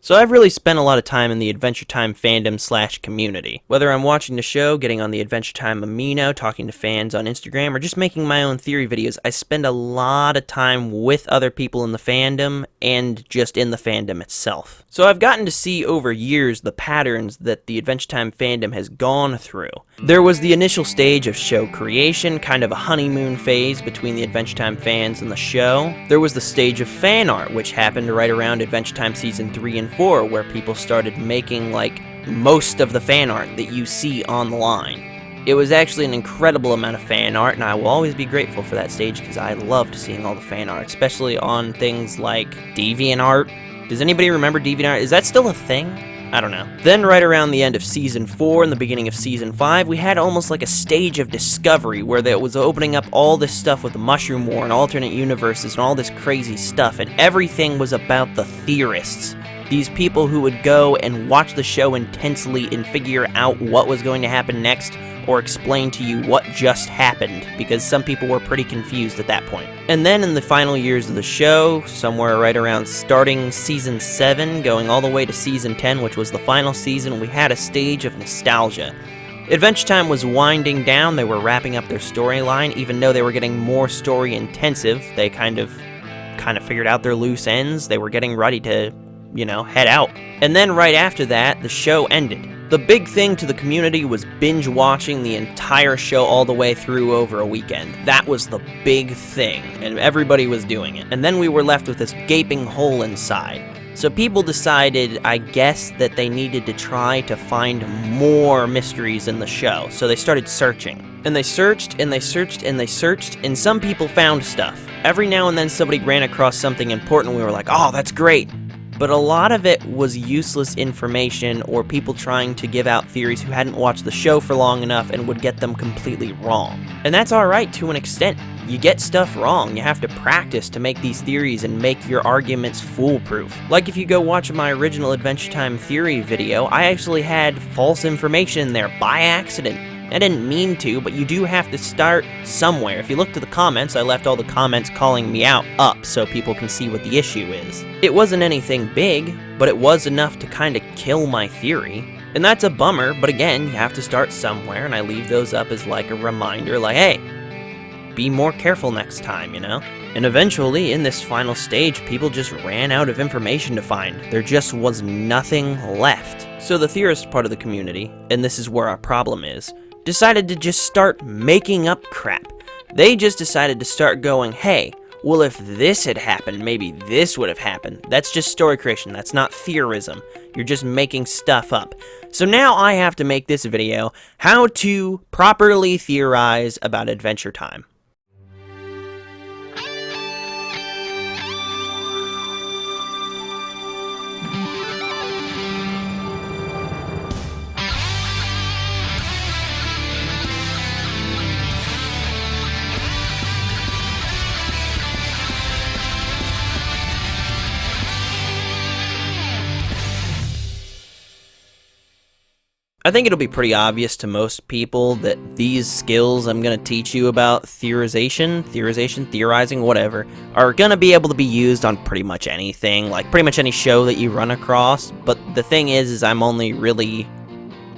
So I've really spent a lot of time in the Adventure Time fandom / community. Whether I'm watching the show, getting on the Adventure Time Amino, talking to fans on Instagram, or just making my own theory videos, I spend a lot of time with other people in the fandom and just in the fandom itself. So I've gotten to see over years the patterns that the Adventure Time fandom has gone through. There was the initial stage of show creation, kind of a honeymoon phase between the Adventure Time fans and the show. There was the stage of fan art, which happened right around Adventure Time Season 3 and 4, where people started making like most of the fan art that you see online. It was actually an incredible amount of fan art, and I will always be grateful for that stage because I loved seeing all the fan art, especially on things like DeviantArt. Does anybody remember DeviantArt? Is that still a thing? I don't know. Then right around the end of Season 4 and the beginning of Season 5, we had almost like a stage of discovery where that was opening up all this stuff with the Mushroom War and alternate universes and all this crazy stuff, and everything was about the theorists. These people who would go and watch the show intensely and figure out what was going to happen next, or explain to you what just happened, because some people were pretty confused at that point. And then in the final years of the show, somewhere right around starting Season 7, going all the way to Season 10, which was the final season, we had a stage of nostalgia. Adventure Time was winding down, they were wrapping up their storyline, even though they were getting more story intensive. They kind of figured out their loose ends, they were getting ready to head out. And then right after that, the show ended. The big thing to the community was binge watching the entire show all the way through over a weekend. That was the big thing, and everybody was doing it. And then we were left with this gaping hole inside. So people decided, I guess, that they needed to try to find more mysteries in the show. So they started searching. And they searched, and they searched, and they searched, and some people found stuff. Every now and then somebody ran across something important, we were like, oh, that's great. But a lot of it was useless information or people trying to give out theories who hadn't watched the show for long enough and would get them completely wrong. And that's alright to an extent. You get stuff wrong, you have to practice to make these theories and make your arguments foolproof. Like if you go watch my original Adventure Time theory video, I actually had false information there by accident. I didn't mean to, but you do have to start somewhere. If you look to the comments, I left all the comments calling me out up so people can see what the issue is. It wasn't anything big, but it was enough to kind of kill my theory. And that's a bummer, but again, you have to start somewhere, and I leave those up as like a reminder, like, hey, be more careful next time, And eventually, in this final stage, people just ran out of information to find. There just was nothing left. So the theorist part of the community, and this is where our problem is, decided to just start making up crap. They just decided to start going, hey, well, if this had happened, maybe this would have happened. That's just story creation. That's not theorism. You're just making stuff up. So now I have to make this video, how to properly theorize about Adventure Time. I think it'll be pretty obvious to most people that these skills I'm going to teach you about theorizing, whatever, are going to be able to be used on pretty much anything, like pretty much any show that you run across. But the thing is I'm only really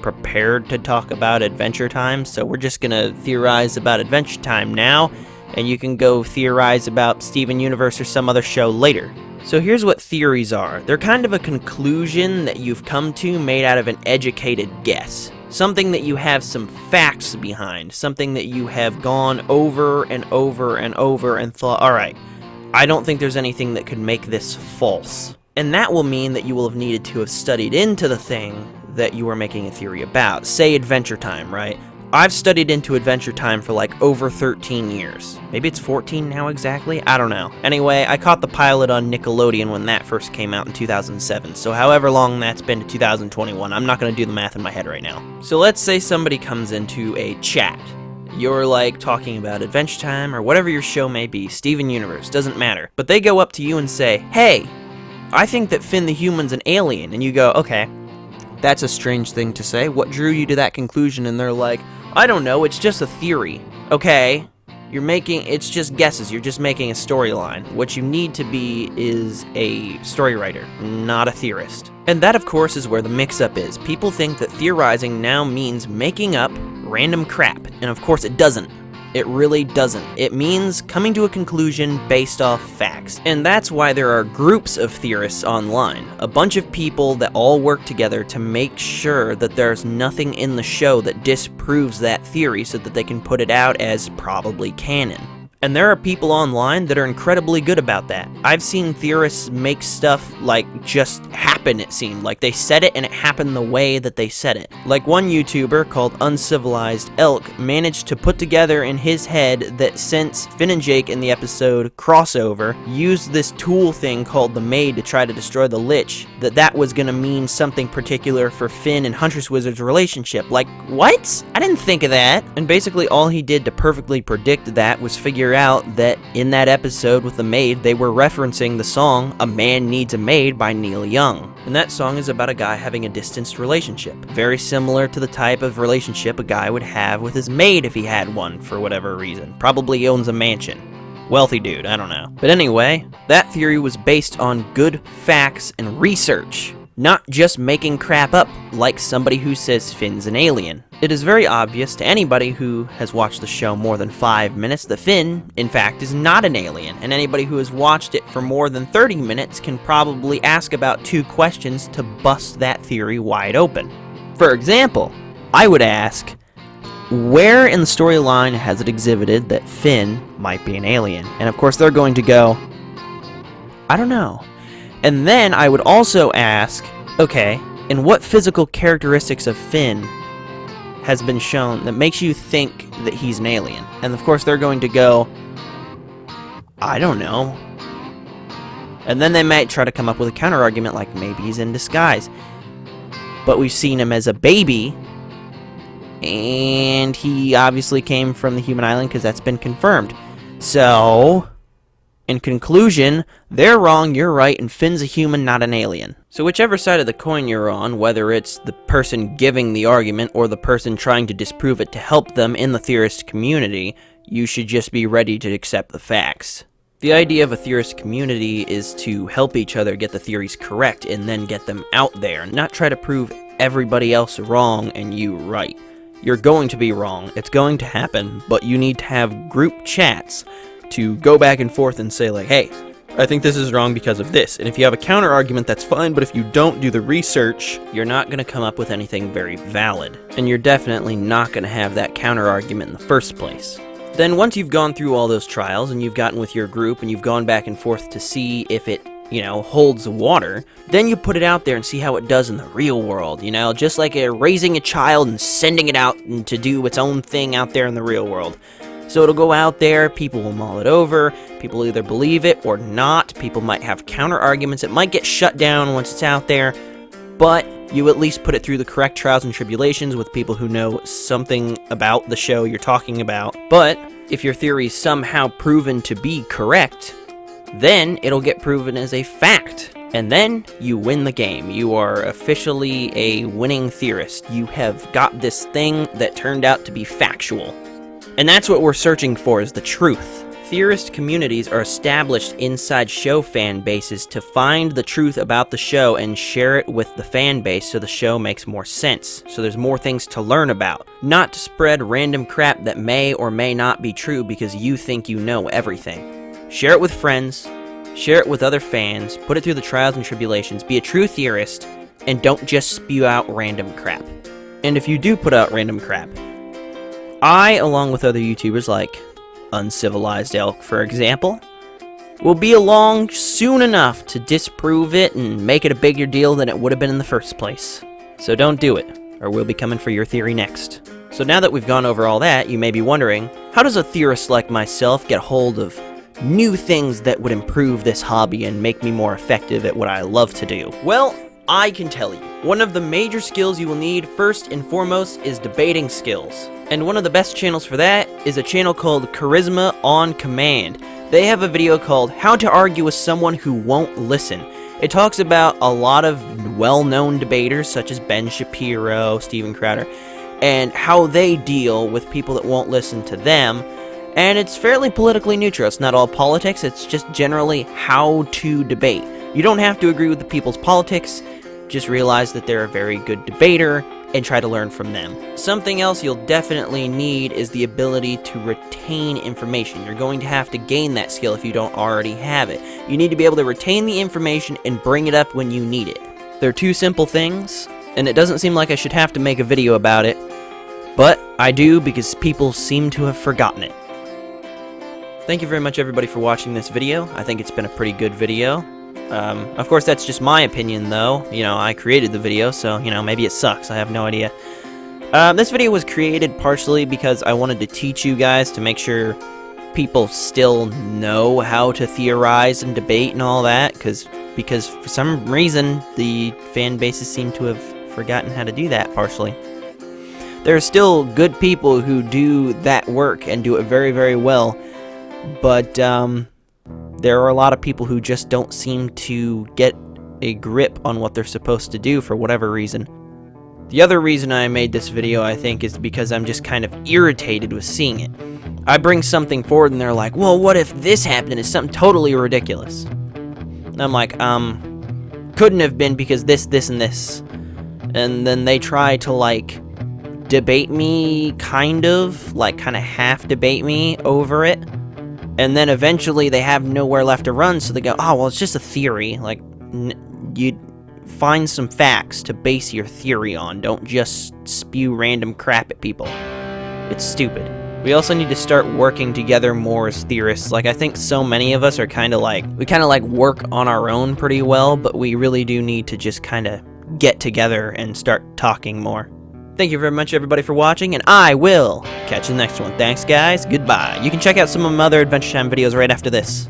prepared to talk about Adventure Time, so we're just going to theorize about Adventure Time now, and you can go theorize about Steven Universe or some other show later. So here's what theories are. They're kind of a conclusion that you've come to made out of an educated guess. Something that you have some facts behind. Something that you have gone over and over and over and thought, alright, I don't think there's anything that could make this false. And that will mean that you will have needed to have studied into the thing that you are making a theory about. Say Adventure Time, right? I've studied into Adventure Time for like over 13 years. Maybe it's 14 now exactly? I don't know. Anyway, I caught the pilot on Nickelodeon when that first came out in 2007, so however long that's been to 2021, I'm not going to do the math in my head right now. So let's say somebody comes into a chat. You're like talking about Adventure Time or whatever your show may be, Steven Universe, doesn't matter. But they go up to you and say, hey, I think that Finn the Human's an alien, and you go, okay, that's a strange thing to say. What drew you to that conclusion? And they're like, I don't know, it's just a theory. Okay, It's just guesses. You're just making a storyline. What you need to be is a story writer, not a theorist. And that, of course, is where the mix-up is. People think that theorizing now means making up random crap, and of course it doesn't. It really doesn't. It means coming to a conclusion based off facts. And that's why there are groups of theorists online. A bunch of people that all work together to make sure that there's nothing in the show that disproves that theory so that they can put it out as probably canon. And there are people online that are incredibly good about that. I've seen theorists make stuff like just happen, it seemed. Like they said it and it happened the way that they said it. Like one YouTuber called Uncivilized Elk managed to put together in his head that since Finn and Jake in the episode Crossover used this tool thing called the Maid to try to destroy the Lich, that was gonna mean something particular for Finn and Huntress Wizard's relationship. Like, what? I didn't think of that. And basically all he did to perfectly predict that was figure out that in that episode with the Maid, they were referencing the song A Man Needs a Maid by Neil Young. And that song is about a guy having a distanced relationship. Very similar to the type of relationship a guy would have with his maid if he had one for whatever reason. Probably owns a mansion. Wealthy dude, I don't know. But anyway, that theory was based on good facts and research. Not just making crap up like somebody who says Finn's an alien. It is very obvious to anybody who has watched the show more than 5 minutes that Finn, in fact, is not an alien, and anybody who has watched it for more than 30 minutes can probably ask about 2 questions to bust that theory wide open. For example, I would ask, where in the storyline has it exhibited that Finn might be an alien? And of course they're going to go, I don't know. And then I would also ask, okay, and what physical characteristics of Finn has been shown that makes you think that he's an alien? And of course they're going to go, I don't know. And then they might try to come up with a counter-argument like maybe he's in disguise. But we've seen him as a baby, and he obviously came from the human island because that's been confirmed. So, in conclusion, they're wrong, you're right, and Finn's a human, not an alien. So whichever side of the coin you're on, whether it's the person giving the argument or the person trying to disprove it to help them in the theorist community, you should just be ready to accept the facts. The idea of a theorist community is to help each other get the theories correct and then get them out there, not try to prove everybody else wrong and you right. You're going to be wrong, it's going to happen, but you need to have group chats to go back and forth and say like, hey, I think this is wrong because of this. And if you have a counter argument, that's fine, but if you don't do the research, you're not going to come up with anything very valid. And you're definitely not going to have that counter argument in the first place. Then once you've gone through all those trials and you've gotten with your group and you've gone back and forth to see if it, holds water, then you put it out there and see how it does in the real world, just like raising a child and sending it out and to do its own thing out there in the real world. So it'll go out there, people will mull it over, people will either believe it or not, people might have counter arguments, it might get shut down once it's out there, but you at least put it through the correct trials and tribulations with people who know something about the show you're talking about. But if your theory is somehow proven to be correct, then it'll get proven as a fact. And then you win the game. You are officially a winning theorist. You have got this thing that turned out to be factual. And that's what we're searching for, is the truth. Theorist communities are established inside show fan bases to find the truth about the show and share it with the fan base so the show makes more sense, so there's more things to learn about. Not to spread random crap that may or may not be true because you think you know everything. Share it with friends, share it with other fans, put it through the trials and tribulations, be a true theorist, and don't just spew out random crap. And if you do put out random crap, I, along with other YouTubers like Uncivilized Elk, for example, will be along soon enough to disprove it and make it a bigger deal than it would have been in the first place. So don't do it, or we'll be coming for your theory next. So now that we've gone over all that, you may be wondering, how does a theorist like myself get hold of new things that would improve this hobby and make me more effective at what I love to do? Well, I can tell you. One of the major skills you will need first and foremost is debating skills. And one of the best channels for that is a channel called Charisma on Command. They have a video called How to Argue with Someone Who Won't Listen. It talks about a lot of well-known debaters such as Ben Shapiro, Steven Crowder, and how they deal with people that won't listen to them And it's fairly politically neutral. It's not all politics, it's just generally how to debate. You don't have to agree with the people's politics, just realize that they're a very good debater and try to learn from them. Something else you'll definitely need is the ability to retain information. You're going to have to gain that skill if you don't already have it. You need to be able to retain the information and bring it up when you need it. They're two simple things, and it doesn't seem like I should have to make a video about it, but I do because people seem to have forgotten it. Thank you very much everybody for watching this video. I think it's been a pretty good video. Of course, that's just my opinion, though. You know, I created the video, so, you know, maybe it sucks. I have no idea. This video was created partially because I wanted to teach you guys to make sure people still know how to theorize and debate and all that, because for some reason, the fan bases seem to have forgotten how to do that, partially. There are still good people who do that work and do it very, very well, but, there are a lot of people who just don't seem to get a grip on what they're supposed to do for whatever reason. The other reason I made this video, I think, is because I'm just kind of irritated with seeing it. I bring something forward and they're like, well, what if this happened and it's something totally ridiculous? And I'm like, couldn't have been because this, and this. And then they try to, like, debate me, kind of half debate me over it. And then eventually they have nowhere left to run, so they go, oh, well, it's just a theory. Like, you find some facts to base your theory on. Don't just spew random crap at people. It's stupid. We also need to start working together more as theorists. Like, I think so many of us are we work on our own pretty well, but we really do need to just kind of get together and start talking more. Thank you very much, everybody, for watching, and I will catch you in the next one. Thanks, guys. Goodbye. You can check out some of my other Adventure Time videos right after this.